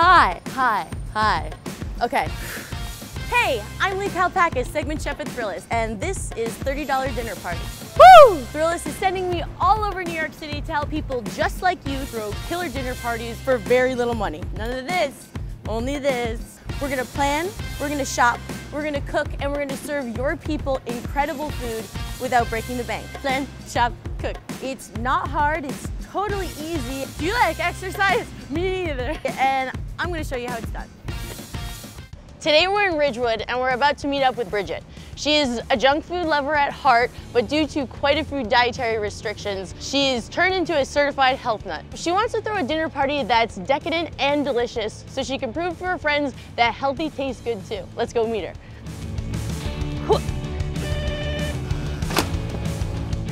Hi. Okay. Hey, I'm Lee Kalpakis, segment chef at Thrillist, and this is $30 Dinner Party. Woo! Thrillist is sending me all over New York City to help people just like you throw killer dinner parties for very little money. None of this, only this. We're gonna plan, we're gonna shop, we're gonna cook, and we're gonna serve your people incredible food without breaking the bank. Plan, shop, cook. It's not hard, it's totally easy. Do you like exercise? Me neither. And I'm gonna show you how it's done. Today we're in Ridgewood and we're about to meet up with Bridget. She is a junk food lover at heart, but due to quite a few dietary restrictions, she's turned into a certified health nut. She wants to throw a dinner party that's decadent and delicious so she can prove to her friends that healthy tastes good too. Let's go meet her.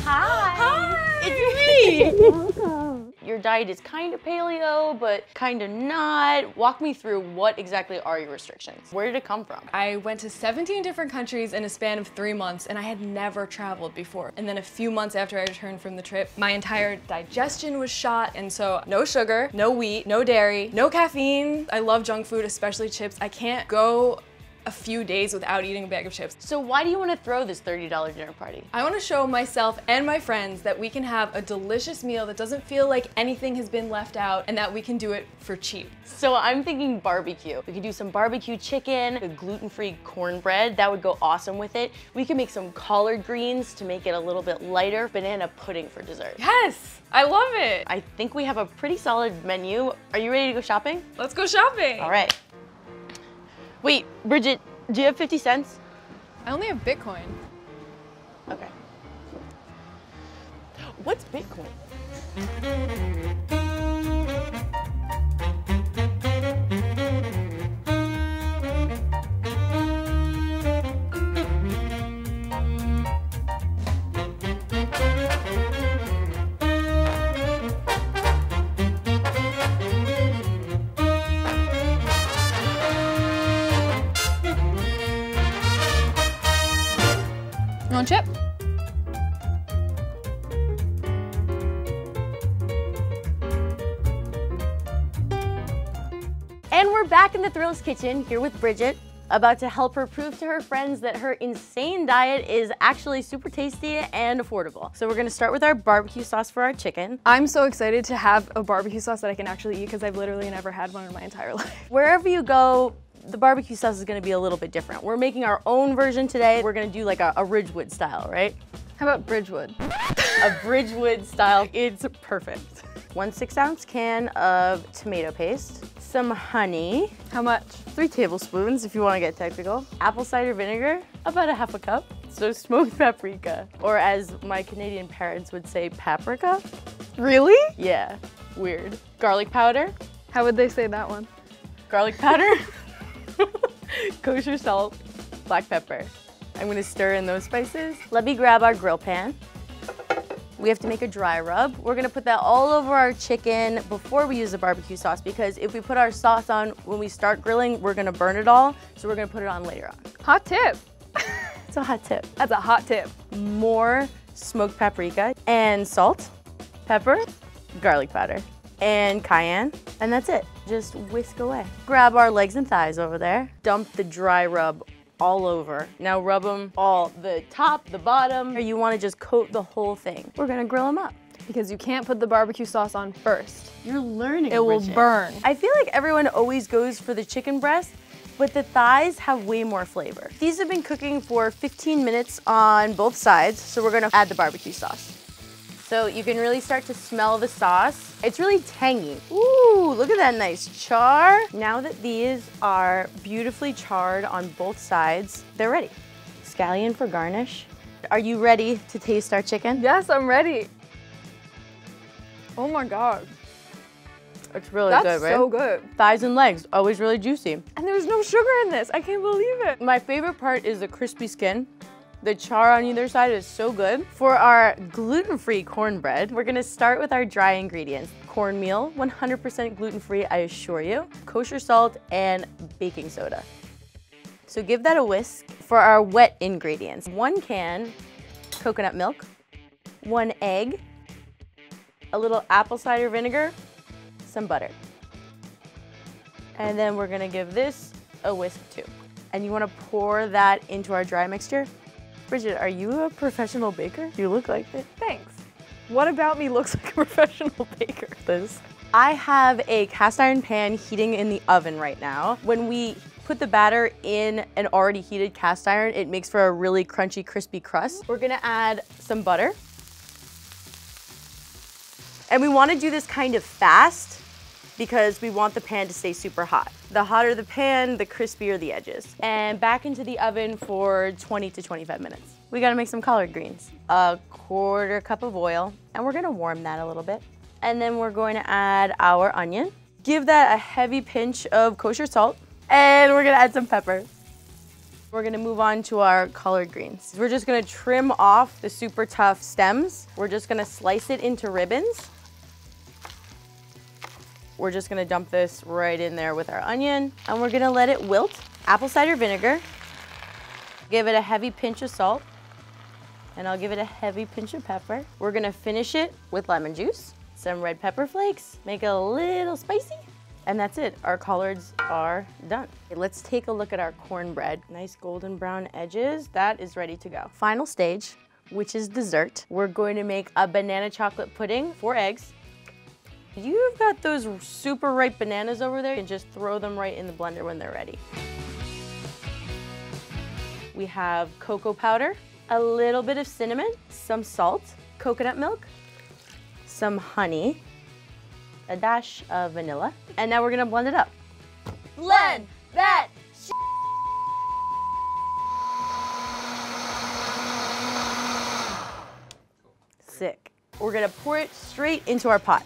Hi! It's me! Welcome. Your diet is kind of paleo, but kind of not. Walk me through what exactly are your restrictions? Where did it come from? I went to 17 different countries in a span of 3 months, and I had never traveled before. And then a few months after I returned from the trip, my entire digestion was shot, and so no sugar, no wheat, no dairy, no caffeine. I love junk food, especially chips. I can't go a few days without eating a bag of chips. So why do you want to throw this $30 dinner party? I want to show myself and my friends that we can have a delicious meal that doesn't feel like anything has been left out and that we can do it for cheap. So I'm thinking barbecue. We could do some barbecue chicken, a gluten-free cornbread. That would go awesome with it. We could make some collard greens to make it a little bit lighter, banana pudding for dessert. Yes, I love it. I think we have a pretty solid menu. Are you ready to go shopping? Let's go shopping. All right. Wait, Bridget, do you have 50 cents? I only have Bitcoin. Okay. What's Bitcoin? You want chip? And we're back in the Thrillist kitchen here with Bridget, about to help her prove to her friends that her insane diet is actually super tasty and affordable. So we're gonna start with our barbecue sauce for our chicken. I'm so excited to have a barbecue sauce that I can actually eat because I've literally never had one in my entire life. Wherever you go, the barbecue sauce is gonna be a little bit different. We're making our own version today. We're gonna do like a Ridgewood style, right? How about Bridgewood? A Bridgewood style, it's perfect. 1 6-ounce can of tomato paste, some honey. How much? 3 tablespoons if you wanna get technical. Apple cider vinegar, about a half a cup. So smoked paprika, or as my Canadian parents would say, paprika. Really? Yeah, weird. Garlic powder. How would they say that one? Garlic powder. Kosher salt, black pepper. I'm gonna stir in those spices. Let me grab our grill pan. We have to make a dry rub. We're gonna put that all over our chicken before we use the barbecue sauce, because if we put our sauce on when we start grilling, we're gonna burn it all. So we're gonna put it on later on. Hot tip. It's a hot tip. That's a hot tip. More smoked paprika and salt, pepper, garlic powder, and cayenne, and that's it. Just whisk away. Grab our legs and thighs over there. Dump the dry rub all over. Now rub them all, the top, the bottom, or you want to just coat the whole thing. We're gonna grill them up. Because you can't put the barbecue sauce on first. You're learning, It will Bridget. burn. I feel like everyone always goes for the chicken breast, but the thighs have way more flavor. These have been cooking for 15 minutes on both sides, so we're gonna add the barbecue sauce. So you can really start to smell the sauce. It's really tangy. Ooh, look at that nice char. Now that these are beautifully charred on both sides, they're ready. Scallion for garnish. Are you ready to taste our chicken? Yes, I'm ready. Oh my God. It's really That's good, right? so good. Thighs and legs, always really juicy. And there's no sugar in this. I can't believe it. My favorite part is the crispy skin. The char on either side is so good. For our gluten-free cornbread, we're gonna start with our dry ingredients. Cornmeal, 100% gluten-free, I assure you. Kosher salt and baking soda. So give that a whisk. For our wet ingredients, 1 can coconut milk, 1 egg, a little apple cider vinegar, some butter. And then we're gonna give this a whisk too. And you wanna pour that into our dry mixture. Bridget, are you a professional baker? You look like it. Thanks. What about me looks like a professional baker? Liz? I have a cast iron pan heating in the oven right now. When we put the batter in an already heated cast iron, it makes for a really crunchy, crispy crust. We're gonna add some butter. And we wanna do this kind of fast because we want the pan to stay super hot. The hotter the pan, the crispier the edges. And back into the oven for 20 to 25 minutes. We gotta make some collard greens. A quarter cup of oil, and we're gonna warm that a little bit. And then we're going to add our onion. Give that a heavy pinch of kosher salt. And we're gonna add some pepper. We're gonna move on to our collard greens. We're just gonna trim off the super tough stems. We're just gonna slice it into ribbons. We're just gonna dump this right in there with our onion, and we're gonna let it wilt. Apple cider vinegar. Give it a heavy pinch of salt, and I'll give it a heavy pinch of pepper. We're gonna finish it with lemon juice. Some red pepper flakes, make it a little spicy, and that's it. Our collards are done. Okay, let's take a look at our cornbread. Nice golden brown edges, that is ready to go. Final stage, which is dessert. We're going to make a banana chocolate pudding, 4 eggs. You've got those super ripe bananas over there, and just throw them right in the blender when they're ready. We have cocoa powder, a little bit of cinnamon, some salt, coconut milk, some honey, a dash of vanilla, and now we're gonna blend it up. Blend that Sick. We're gonna pour it straight into our pot.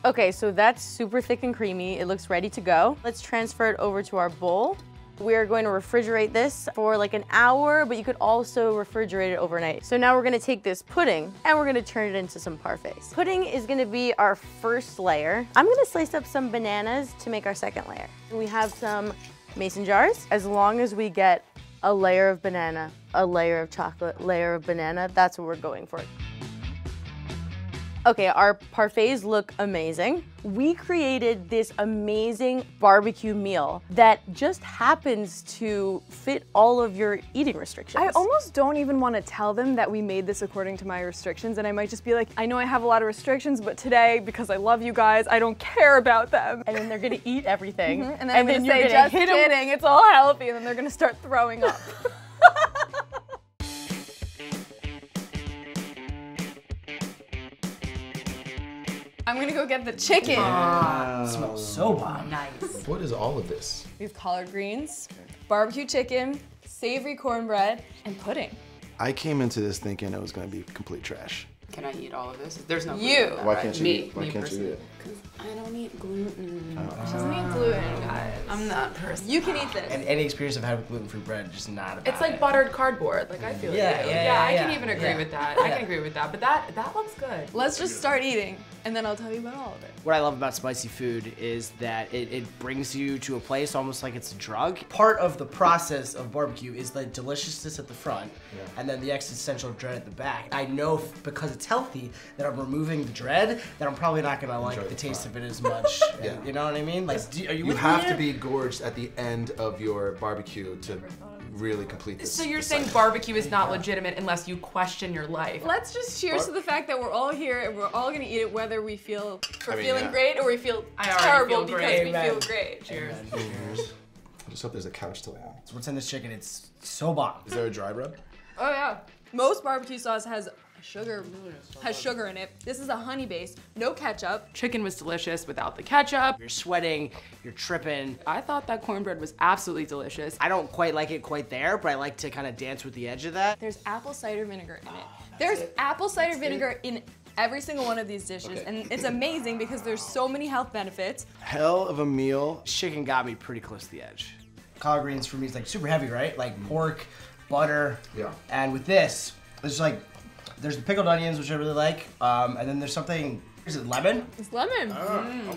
Okay, so that's super thick and creamy. It looks ready to go. Let's transfer it over to our bowl. We're going to refrigerate this for like an hour, but you could also refrigerate it overnight. So now we're gonna take this pudding and we're gonna turn it into some parfaits. Pudding is gonna be our first layer. I'm gonna slice up some bananas to make our second layer. We have some mason jars. As long as we get a layer of banana, a layer of chocolate, layer of banana, that's what we're going for. Okay, our parfaits look amazing. We created this amazing barbecue meal that just happens to fit all of your eating restrictions. I almost don't even want to tell them that we made this according to my restrictions, and I might just be like, I know I have a lot of restrictions, but today, because I love you guys, I don't care about them. And then they're gonna eat everything. And then I'm gonna say, just kidding, it's all healthy, and then they're gonna start throwing up. I'm gonna go get the chicken. Smells so bomb. Nice. What is all of this? We have collard greens, barbecue chicken, savory cornbread, and pudding. I came into this thinking it was going to be complete trash. Can I eat all of this? There's no You. gluten. Why can't you Me, eat? Why me can't you personally. eat it? Because I don't eat gluten. She doesn't eat gluten, guys. I'm that person. You can eat this. And any experience I've had with gluten-free bread, just not about It's like it. buttered cardboard. Like I feel Yeah, you. yeah, I can yeah. even agree Yeah. with that. I can agree with that. But that looks good. Let's just start eating, and then I'll tell you about all of it. What I love about spicy food is that it brings you to a place almost like it's a drug. Part of the process of barbecue is the deliciousness at the front, and then the existential dread at the back. I know because it's healthy that I'm removing the dread, that I'm probably not gonna like Enjoy the the taste fun. of it as much. Yeah. You know what I mean? Like, are you You with have me? to be gorged at the end of your barbecue to really complete this. So you're saying cycle. barbecue is not legitimate unless you question your life. Let's just cheers to the fact that we're all here and we're all gonna eat it whether we feel yeah. great or we feel I already terrible feel because great. we Amen. feel great. Cheers. Cheers. I just hope there's a couch to lay on. So what's in this chicken? It's so bomb. Is there a dry rub? Oh yeah. Most barbecue sauce has sugar in it. This is a honey base, no ketchup. Chicken was delicious without the ketchup. You're sweating, you're tripping. I thought that cornbread was absolutely delicious. I don't quite like it quite there, but I like to kind of dance with the edge of that. There's apple cider vinegar in it. There's apple cider vinegar in every single one of these dishes, and it's amazing because there's so many health benefits. Hell of a meal. Chicken got me pretty close to the edge. Collard greens for me is like super heavy, right? Like pork, butter. Yeah. And with this, there's the pickled onions, which I really like. And then there's something, is it lemon? It's lemon.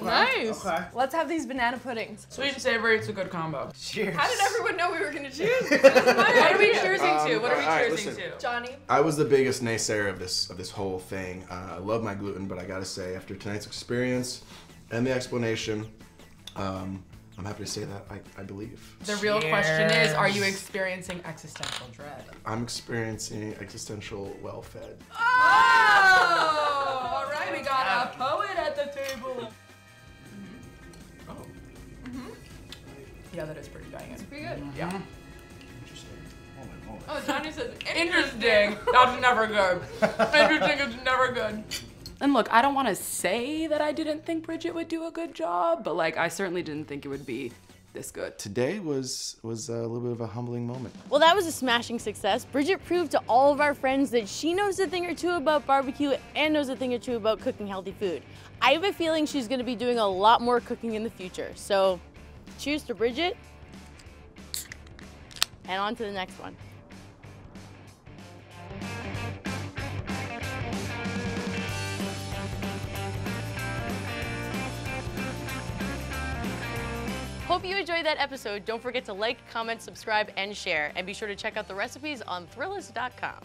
Nice. Okay. Let's have these banana puddings. Sweet and savory, it's a good combo. Cheers. How did everyone know we were gonna choose? What are we choosing to? What are we alright, choosing listen. to? Johnny? I was the biggest naysayer of this whole thing. I love my gluten, but I gotta say, after tonight's experience and the explanation, I'm happy to say that I believe. The real question is, are you experiencing existential dread? I'm experiencing existential well-fed. Oh! All right, we got a poet at the table. Oh. Yeah, that is pretty banging. It's Pretty good. Yeah. Interesting. Moment. Oh, Johnny says, interesting. That's never good. Interesting is never good. And look, I don't want to say that I didn't think Bridget would do a good job, but like, I certainly didn't think it would be this good. Today was a little bit of a humbling moment. Well, that was a smashing success. Bridget proved to all of our friends that she knows a thing or two about barbecue and knows a thing or two about cooking healthy food. I have a feeling she's gonna be doing a lot more cooking in the future. So, cheers to Bridget, and on to the next one. Hope you enjoyed that episode. Don't forget to like, comment, subscribe, and share. And be sure to check out the recipes on Thrillist.com.